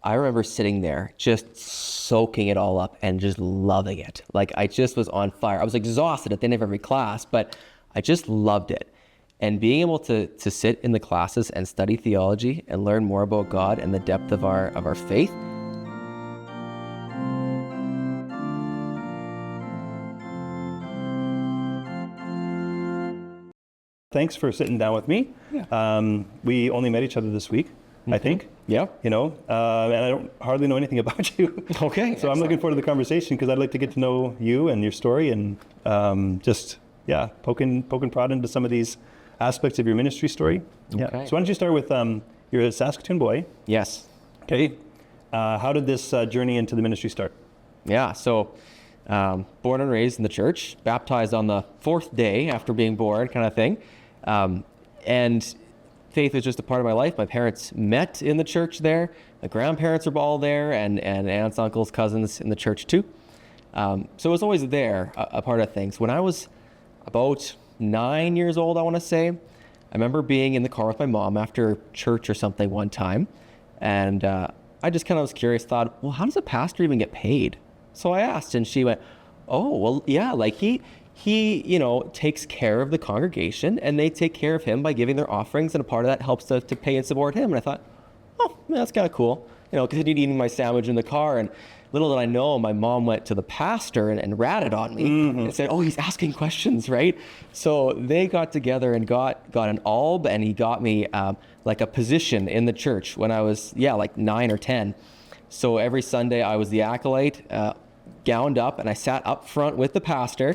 I remember sitting there just soaking it all up and just loving it. Like I just was on fire. I was exhausted at the end of every class, but I just loved it. And being able to sit in the classes and study theology and learn more about God and the depth of our faith. Thanks for sitting down with me. Yeah. We only met each other this week, I think. Yeah. And I don't hardly know anything about you. Okay. So I'm looking forward to the conversation because I'd like to get to know you and your story and poking prod into some of these aspects of your ministry story. Okay. Yeah. So why don't you start with, you're a Saskatoon boy. Yes. Okay. How did this journey into the ministry start? Yeah. So born and raised in the church, baptized on the 4th day after being born kind of thing. And faith was just a part of my life. My parents met in the church there. My grandparents were all there, and aunts, uncles, cousins in the church too. So it was always there, a part of things. When I was about 9 years old, I want to say, I remember being in the car with my mom after church or something one time. And I just kind of was curious, thought, well, how does a pastor even get paid? So I asked, and she went, oh, well, yeah, like he takes care of the congregation, and they take care of him by giving their offerings, and a part of that helps to pay and support him. And I thought, oh, man, that's kind of cool. Continued eating my sandwich in the car, and little did I know, my mom went to the pastor and ratted on me and said, oh, he's asking questions, right? So they got together and got an alb, and he got me like a position in the church when I was, like 9 or 10. So every Sunday I was the acolyte, gowned up, and I sat up front with the pastor,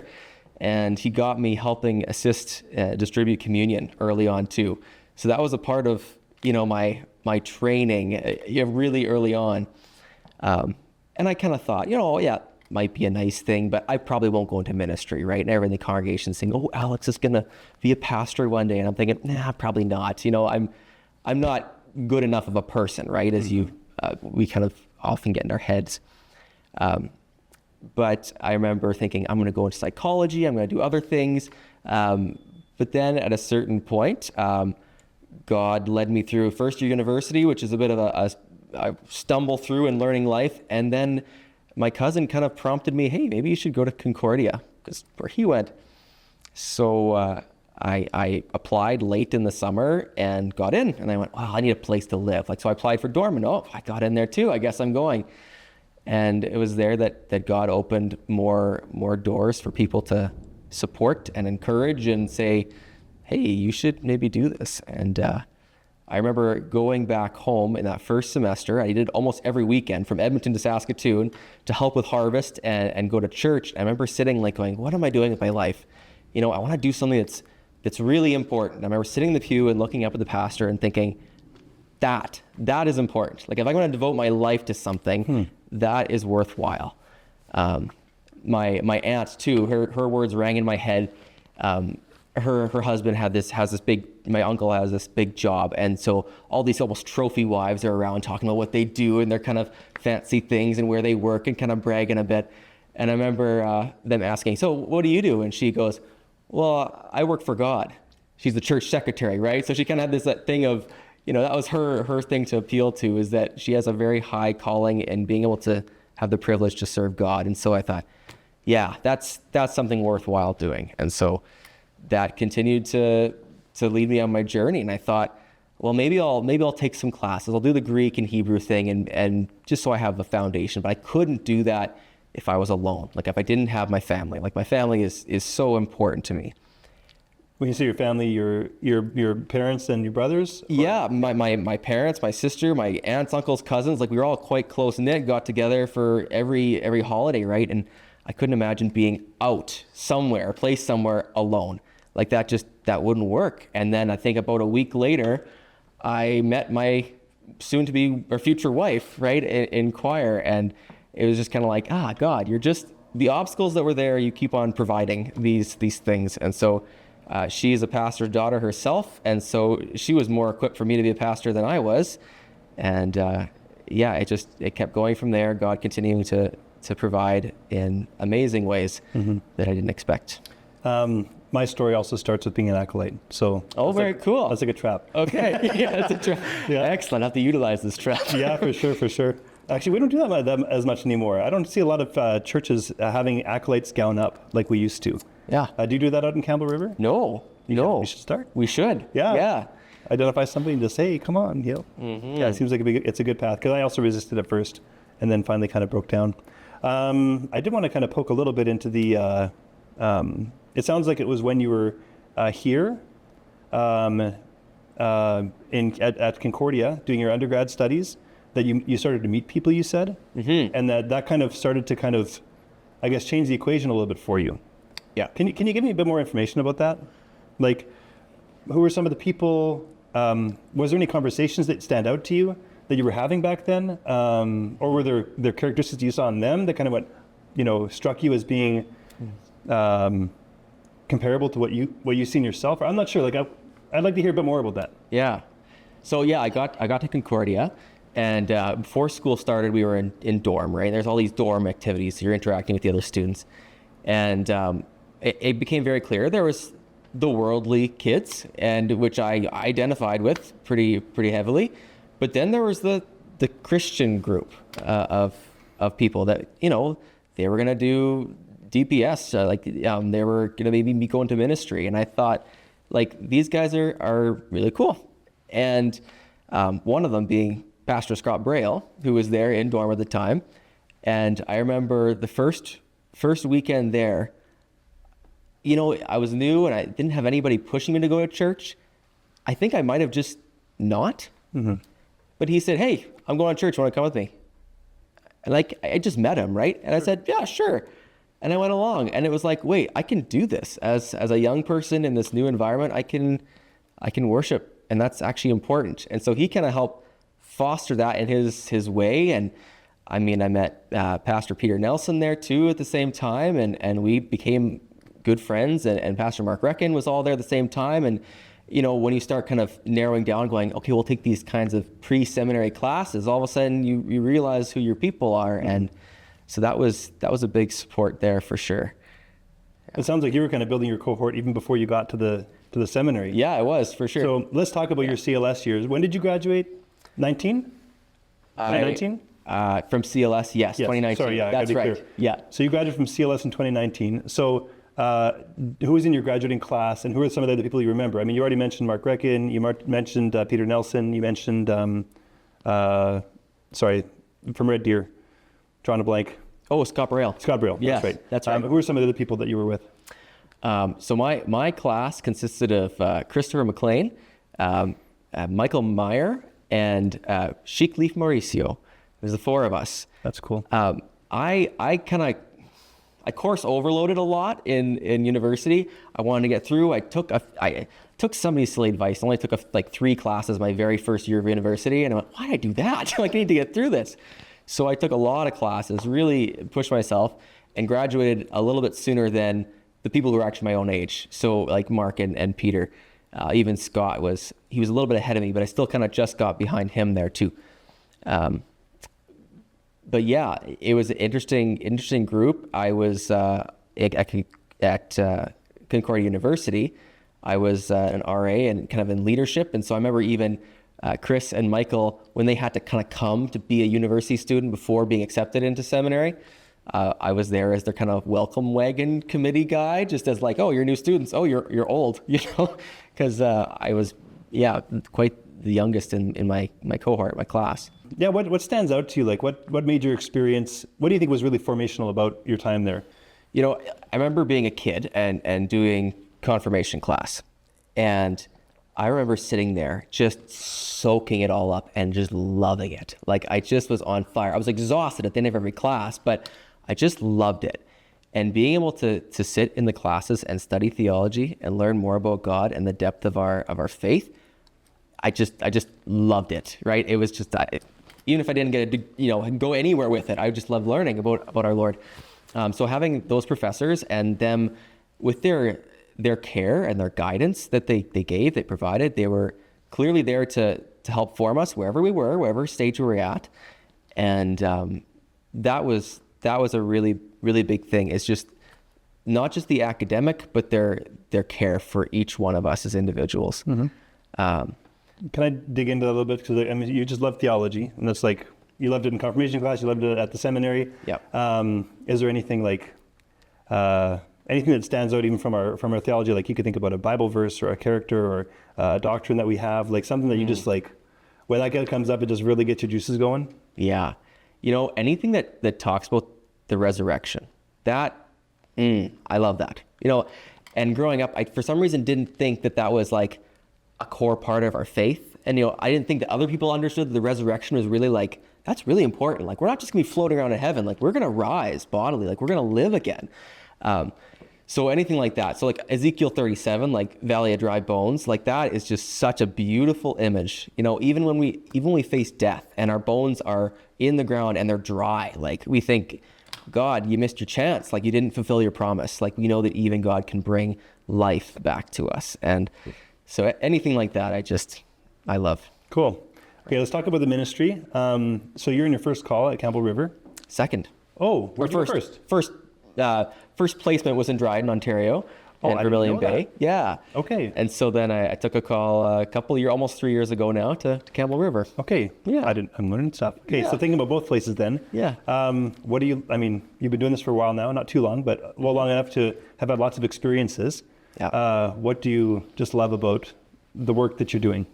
and he got me helping assist distribute communion early on too. So that was a part of my training really early on. And I kind of thought, might be a nice thing, but I probably won't go into ministry, right? And everyone in the congregation saying, oh, Alex is going to be a pastor one day. And I'm thinking, nah, probably not. I'm not good enough of a person, right? As we kind of often get in our heads. But I remember thinking, I'm going to go into psychology. I'm going to do other things. But then at a certain point, God led me through first year university, which is a bit of a stumble through in learning life. And then my cousin kind of prompted me, hey, maybe you should go to Concordia, because where he went. So I applied late in the summer and got in. And I went, wow, I need a place to live. So I applied for dorm, and I got in there too. I guess I'm going. And it was there that God opened more doors for people to support and encourage and say, hey, you should maybe do this. And I remember going back home in that first semester. I did almost every weekend from Edmonton to Saskatoon to help with harvest and go to church. I remember sitting going, what am I doing with my life? I want to do something that's really important. I remember sitting in the pew and looking up at the pastor and thinking, that is important. If I'm going to devote my life to something, that is worthwhile. My aunt too, her words rang in my head. Her husband my uncle has this big job. And so all these almost trophy wives are around talking about what they do and their kind of fancy things and where they work and kind of bragging a bit. And I remember them asking, so what do you do? And she goes, well, I work for God. She's the church secretary, right? So she kind of had that thing of, that was her thing to appeal to, is that she has a very high calling and being able to have the privilege to serve God. And so I thought, yeah, that's something worthwhile doing. And so that continued to lead me on my journey. And I thought, well, maybe I'll take some classes. I'll do the Greek and Hebrew thing and just so I have the foundation. But I couldn't do that if I was alone. If I didn't have my family. My family is so important to me. When you say your family, your parents and your brothers? Yeah, my parents, my sister, my aunts, uncles, cousins, we were all quite close-knit, got together for every holiday, right? And I couldn't imagine being out somewhere, placed somewhere alone. That wouldn't work. And then I think about a week later, I met my soon-to-be or future wife, right, in choir. And it was just kind of God, you're just, the obstacles that were there, you keep on providing these things. And so she is a pastor's daughter herself, and so she was more equipped for me to be a pastor than I was. And it kept going from there, God continuing to provide in amazing ways that I didn't expect. my story also starts with being an acolyte. So Very cool. That's like a trap. Okay. Yeah, that's a trap. Yeah. Excellent. I have to utilize this trap. Yeah, for sure. Actually, we don't do that as much anymore. I don't see a lot of churches having acolytes gown up like we used to. Yeah. Do you do that out in Campbell River? No. We should start. We should. Yeah. Yeah. Identify somebody and just say, hey, come on. Yeah, it seems like it's a good path. Because I also resisted at first and then finally kind of broke down. I did want to kind of poke a little bit into the, it sounds like it was when you were here at Concordia doing your undergrad studies that you started to meet people, you said, and that kind of started to kind of, I guess, change the equation a little bit for you. Yeah. Can you give me a bit more information about that? Like, who were some of the people? Was there any conversations that stand out to you that you were having back then, or were there characteristics you saw in them that kind of struck you as being comparable to what you see in yourself? Or I'm not sure. Like, I'd like to hear a bit more about that. Yeah. So yeah, I got to Concordia, and before school started, we were in dorm, right? There's all these dorm activities, so you're interacting with the other students, and it became very clear there was the worldly kids, and which I identified with pretty heavily, but then there was the Christian group of people that they were gonna do DPS, they were gonna maybe be going to ministry, and I thought, like, these guys are really cool, and one of them being Pastor Scott Braille, who was there in dorm at the time, and I remember the first weekend there. I was new and I didn't have anybody pushing me to go to church. I think I might have just not. Mm-hmm. But he said, hey, I'm going to church. Want to come with me? And I just met him, right? And I said, yeah, sure. And I went along, and it was like, wait, I can do this as a young person in this new environment. I can worship, and that's actually important. And so he kind of helped foster that in his way. And I mean, I met Pastor Peter Nelson there too at the same time, and we became good friends, and Pastor Mark Reckon was all there at the same time. And when you start kind of narrowing down, going, okay, we'll take these kinds of pre-seminary classes, all of a sudden you realize who your people are. And so that was a big support there for sure. It sounds like you were kind of building your cohort even before you got to the seminary. Yeah, it was for sure. So let's talk about your CLS years. When did you graduate? 19? 19? From CLS, yes, 2019. Sorry, yeah, that's right. Clear. Yeah. So you graduated from CLS in 2019. So who was in your graduating class, and who are some of the other people you remember? I mean, you already mentioned Mark Reckon, you mentioned Peter Nelson, you mentioned, from Red Deer, drawing a blank. Oh, Scott Braille. Scott Braille, yes, that's right. That's right. Who are some of the other people that you were with? So my class consisted of Christopher McLean, Michael Meyer, and Sheik Leaf Mauricio. There's the four of us. That's cool. I course overloaded a lot in university. I wanted to get through. I took somebody's silly advice. I only took 3 classes my very first year of university, and I went, why did I do that? I need to get through this. So I took a lot of classes, really pushed myself, and graduated a little bit sooner than the people who were actually my own age. So like Mark and Peter, even Scott he was a little bit ahead of me, but I still kind of just got behind him there too. But yeah, it was an interesting group. I was at Concordia University. I was an RA and kind of in leadership. And so I remember even Chris and Michael, when they had to kind of come to be a university student before being accepted into seminary, I was there as their kind of welcome wagon committee guy, just as like, oh, you're new students. Oh, you're old, because I was, quite the youngest in my cohort, my class. Yeah, what stands out to you? Like, what made your experience, what do you think was really formational about your time there? I remember being a kid and doing confirmation class. And I remember sitting there just soaking it all up and just loving it. Like, I just was on fire. I was exhausted at the end of every class, but I just loved it. And being able to sit in the classes and study theology and learn more about God and the depth of our faith, I just loved it, right? It was just, even if I didn't get go anywhere with it, I just loved learning about our Lord. So having those professors and them with their care and their guidance that they provided, they were clearly there to help form us wherever we were, wherever stage we were at. And that was a really, really big thing. It's just not just the academic, but their care for each one of us as individuals. Can I dig into that a little bit? Because I mean, you just love theology, and that's like, you loved it in confirmation class, you loved it at the seminary. Yep. Is there anything like, anything that stands out even from our theology? Like you could think about a Bible verse or a character or a doctrine that we have, like something that you just like, when that guy comes up, it just really gets your juices going? Yeah. You know, anything that talks about the resurrection, that, I love that. You know, and growing up, I for some reason didn't think that was like a core part of our faith. And, you know, I didn't think that other people understood that the resurrection was really like, that's really important. Like, we're not just gonna be floating around in heaven. Like, we're gonna rise bodily. Like, we're gonna live again. So anything like that. So like Ezekiel 37, like Valley of Dry Bones, like that is just such a beautiful image. You know, even when we face death and our bones are in the ground and they're dry, like we think, God, you missed your chance. Like you didn't fulfill your promise. Like we know that even God can bring life back to us. And so anything like that, I love. Cool. Okay, let's talk about the ministry. So you're in your first call at Campbell River. Second. Oh, where'd you go first? First placement was in Dryden, Ontario, and I Vermilion didn't know Bay. that. Yeah. Okay. And so then I took a call almost 3 years ago now to Campbell River. Okay. Yeah. I'm learning stuff. Okay, Yeah. so thinking about both places then. Yeah. What do you, I mean, you've been doing this for a while now, not too long, but long enough to have had lots of experiences. Yeah. What do you just love about the work that you're doing?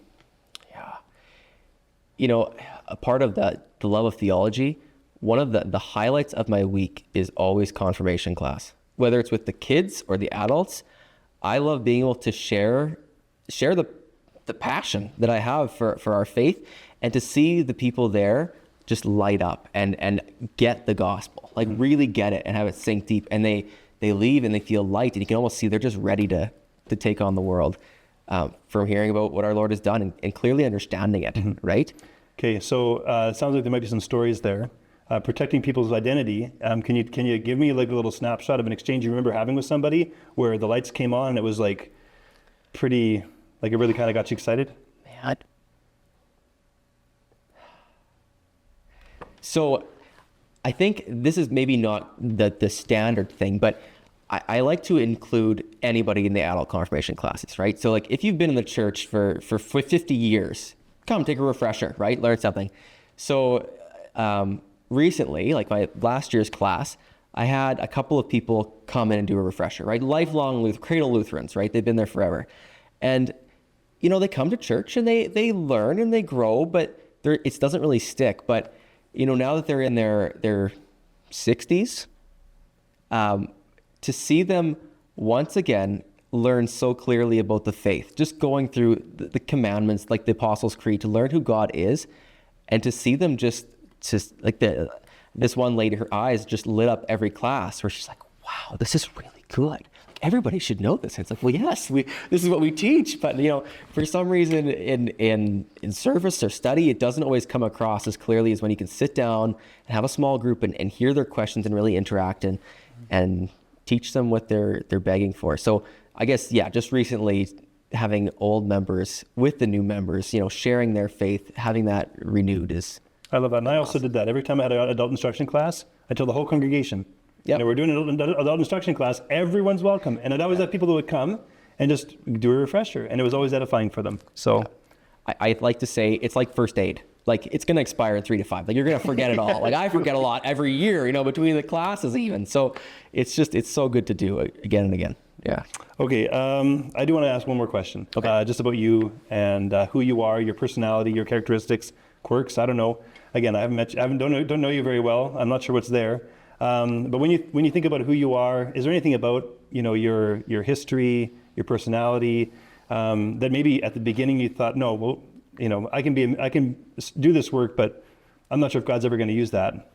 Yeah. You know, a part of the love of theology, one of the highlights of my week is always confirmation class. Whether it's with the kids or the adults, I love being able to share the passion that I have for our faith, and to see the people there just light up and get the gospel, like really get it and have it sink deep. And they leave and they feel light, and you can almost see they're just ready to take on the world from hearing about what our Lord has done and clearly understanding it, right? Okay, so it sounds like there might be some stories there. Protecting people's identity. Can you give me like a little snapshot of an exchange you remember having with somebody where the lights came on and it was like pretty, like it really kind of got you excited? Man. So I think this is maybe not the standard thing, but I like to include anybody in the adult confirmation classes, right? So like if you've been in the church for 50 years, come take a refresher, right? Learn something. So recently, like my last year's class, I had a couple of people come in and do a refresher, right? Lifelong cradle Lutherans, right? They've been there forever. And, you know, they come to church and they learn and they grow, but it doesn't really stick. But, you know, now that they're in their 60s, to see them once again learn so clearly about the faith, just going through the commandments, like the Apostles' Creed, to learn who God is, and to see them just like this one lady, her eyes just lit up every class where she's like, wow, this is really good. Like, everybody should know this. And it's like, well, yes, this is what we teach. But, you know, for some reason in service or study, it doesn't always come across as clearly as when you can sit down and have a small group and hear their questions and really interact and teach them what they're begging for. So I guess, yeah, just recently having old members with the new members, you know, sharing their faith, having that renewed is... I love that. And I also did that. Every time I had an adult instruction class, I told the whole congregation, Yep. you know, we're doing an adult instruction class, everyone's welcome. And I'd always have people that would come and just do a refresher. And it was always edifying for them. So I like to say it's like first aid. Like it's going to expire in 3 to 5. Like you're going to forget it all. Like I forget a lot every year, you know, between the classes even. So it's so good to do again and again. Yeah. Okay. I do want to ask one more question. Okay. Just about you and who you are, your personality, your characteristics, quirks. I don't know. Again, I haven't met you. Don't know you very well. I'm not sure what's there. But when you think about who you are, is there anything about, you know, your history, your personality, that maybe at the beginning you thought, no, well, you know, I can do this work, but I'm not sure if God's ever going to use that.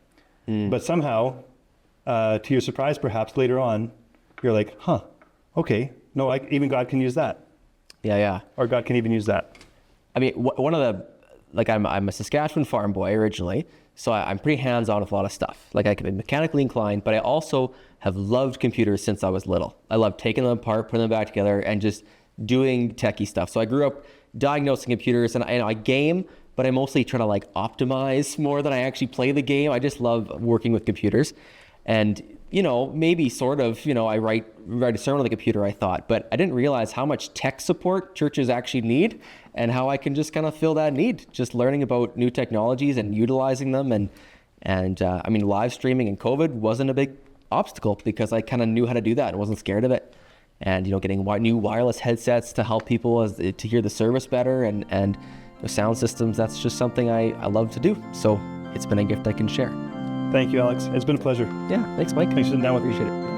But somehow, to your surprise, perhaps later on, you're like, huh, okay, no, even God can use that. Yeah. Or God can even use that. I mean, one of the, like I'm a Saskatchewan farm boy originally, so I'm pretty hands-on with a lot of stuff. Like I can be mechanically inclined, but I also have loved computers since I was little. I love taking them apart, putting them back together, and just doing techie stuff. So I grew up diagnosing computers, and I game, but I mostly try to like optimize more than I actually play the game. I just love working with computers. And maybe sort of, I write a sermon on the computer, I thought, but I didn't realize how much tech support churches actually need and how I can just kind of fill that need, just learning about new technologies and utilizing them. And live streaming in COVID wasn't a big obstacle because I kind of knew how to do that and wasn't scared of it. And, getting new wireless headsets to help people to hear the service better and sound systems, that's just something I love to do. So it's been a gift I can share. Thank you, Alex. It's been a pleasure. Yeah, thanks, Mike. Thanks for sitting down with me. Appreciate it.